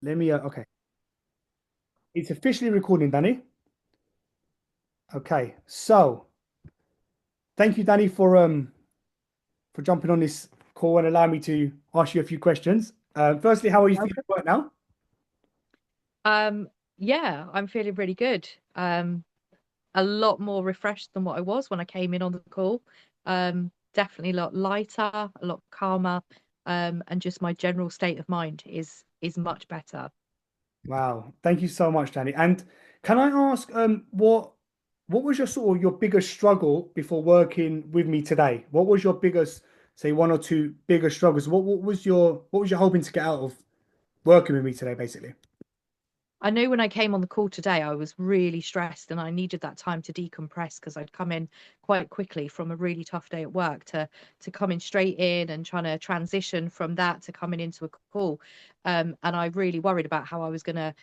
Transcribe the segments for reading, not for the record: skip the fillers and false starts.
Let me, okay. It's officially recording, Danny. Okay. So thank you, Danny, for jumping on this call and allowing me to ask you a few questions. Firstly, how are you feeling Welcome. right now? Um, yeah, I'm feeling really good. A lot more refreshed than what I was when I came in on the call. Definitely a lot lighter, a lot calmer, and just my general state of mind is much better. Wow. Thank you so much, Danny. And can I ask, what was your sort of your biggest struggle before working with me today? What was your biggest, say, one or two biggest struggles? What was your hoping to get out of working with me today, basically? I know when I came on the call today, I was really stressed and I needed that time to decompress because I'd come in quite quickly from a really tough day at work to coming straight in and trying to transition from that to coming into a call. And I really worried about how I was gonna,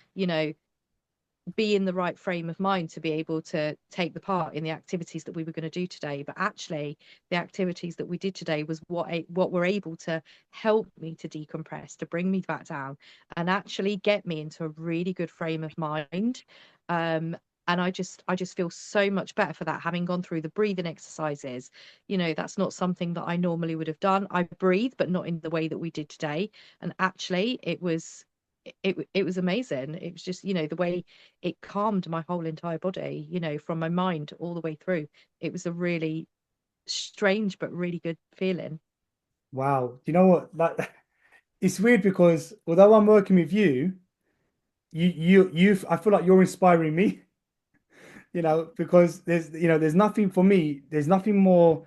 be in the right frame of mind to be able to take the part in the activities that we were going to do today. But actually, the activities that we did today was what were able to help me to decompress, to bring me back down, and actually get me into a really good frame of mind. Um, and I just feel so much better for that, having gone through the breathing exercises. That's not something that I normally would have done. I breathe, but not in the way that we did today. And actually, it was amazing. It was just, the way it calmed my whole entire body, from my mind all the way through. It was a really strange but really good feeling. Wow. You know what? That it's weird because although I'm working with you, I feel like you're inspiring me, because there's nothing for me, there's nothing more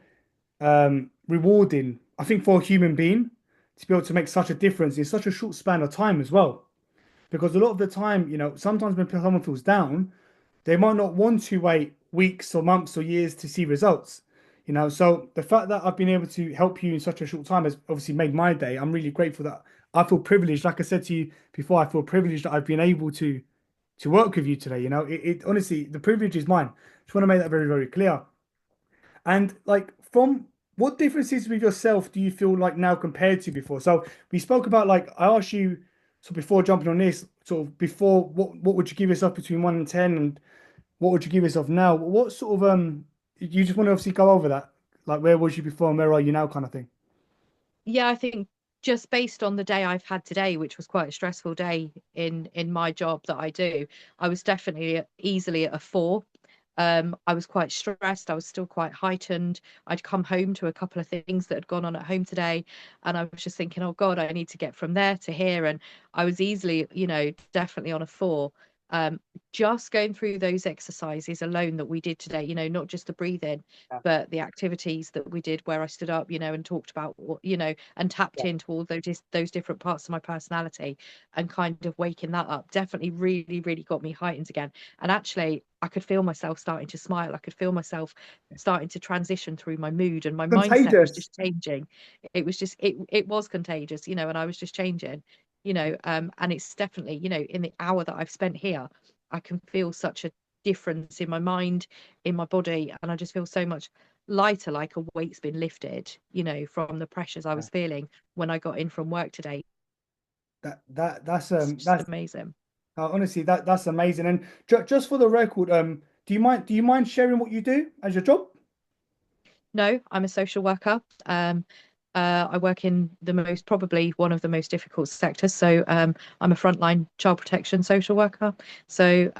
rewarding, I think, for a human being to be able to make such a difference in such a short span of time as well. Because a lot of the time, sometimes when someone feels down, they might not want to wait weeks or months or years to see results. So the fact that I've been able to help you in such a short time has obviously made my day. I'm really grateful that I feel privileged. Like I said to you before, I feel privileged that I've been able to work with you today. It honestly, the privilege is mine. Just want to make that very, very clear. And like, from what differences with yourself do you feel like now compared to before? So we spoke about, like, I asked you, so before jumping on this, sort of before, what would you give yourself between 1 and 10, and what would you give yourself now? What sort of you just want to obviously go over that, like where was you before and where are you now, kind of thing. Yeah, I think just based on the day I've had today, which was quite a stressful day in my job that I do, I was definitely easily at a 4. I was quite stressed. I was still quite heightened. I'd come home to a couple of things that had gone on at home today, and I was just thinking, oh God, I need to get from there to here. And I was easily, definitely on a 4. Um, just going through those exercises alone that we did today, not just the breathing, Yeah, but the activities that we did where I stood up, and talked about and tapped yeah. into all those different parts of my personality and kind of waking that up definitely really, really got me heightened again. And actually, I could feel myself starting to smile. I could feel myself starting to transition through my mood, and my mindset was Contagious. just changing. It was contagious, and I was just changing, and it's definitely, in the hour that I've spent here, I can feel such a difference in my mind, in my body, and I just feel so much lighter, like a weight's been lifted, from the pressures I Yeah. was feeling when I got in from work today. It's just That's amazing. honestly, that's amazing. And just for the record, do you mind sharing what you do as your job? No, I'm a social worker. I work in probably one of the most difficult sectors. So I'm a frontline child protection social worker. So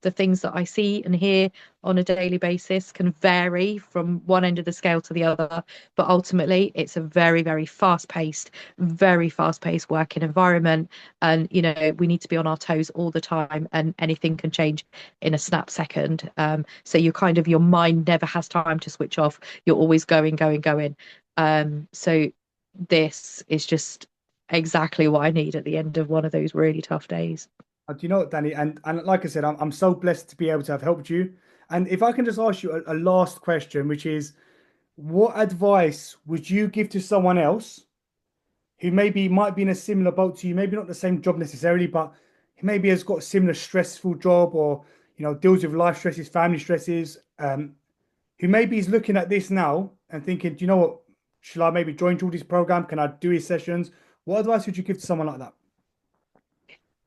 the things that I see and hear on a daily basis can vary from one end of the scale to the other. But ultimately, it's a very fast paced working environment. And, we need to be on our toes all the time, and anything can change in a snap second. So your mind never has time to switch off. You're always going, going, going. So this is just exactly what I need at the end of one of those really tough days. Do you know what, Danny? And like I said, I'm so blessed to be able to have helped you. And if I can just ask you a last question, which is, what advice would you give to someone else who maybe might be in a similar boat to you, maybe not the same job necessarily, but maybe has got a similar stressful job, or deals with life stresses, family stresses, who maybe is looking at this now and thinking, do you know what? Should I maybe join Geordie's program? Can I do his sessions? What advice would you give to someone like that?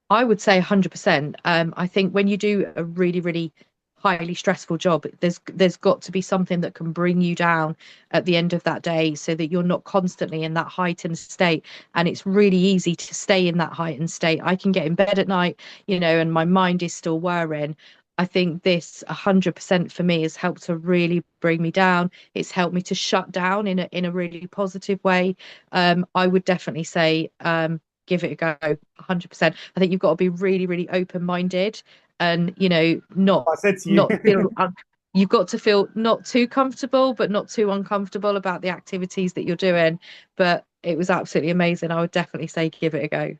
I would say 100%. I think when you do a really, really highly stressful job, there's got to be something that can bring you down at the end of that day so that you're not constantly in that heightened state. And it's really easy to stay in that heightened state. I can get in bed at night, and my mind is still whirring. I think this 100% for me has helped to really bring me down. It's helped me to shut down in a really positive way. I would definitely say give it a go 100%. I think you've got to be really, really open-minded and, not I said to you. not feel you've got to feel not too comfortable, but not too uncomfortable about the activities that you're doing. But it was absolutely amazing. I would definitely say give it a go.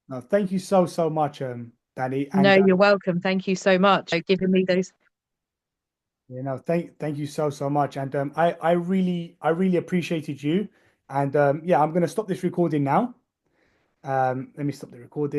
No, thank you so, so much, Danny. No, And you're welcome. Thank you so much for giving me those. thank you so, so much. And I really appreciated you. And yeah, I'm gonna stop this recording now. Let me stop the recording.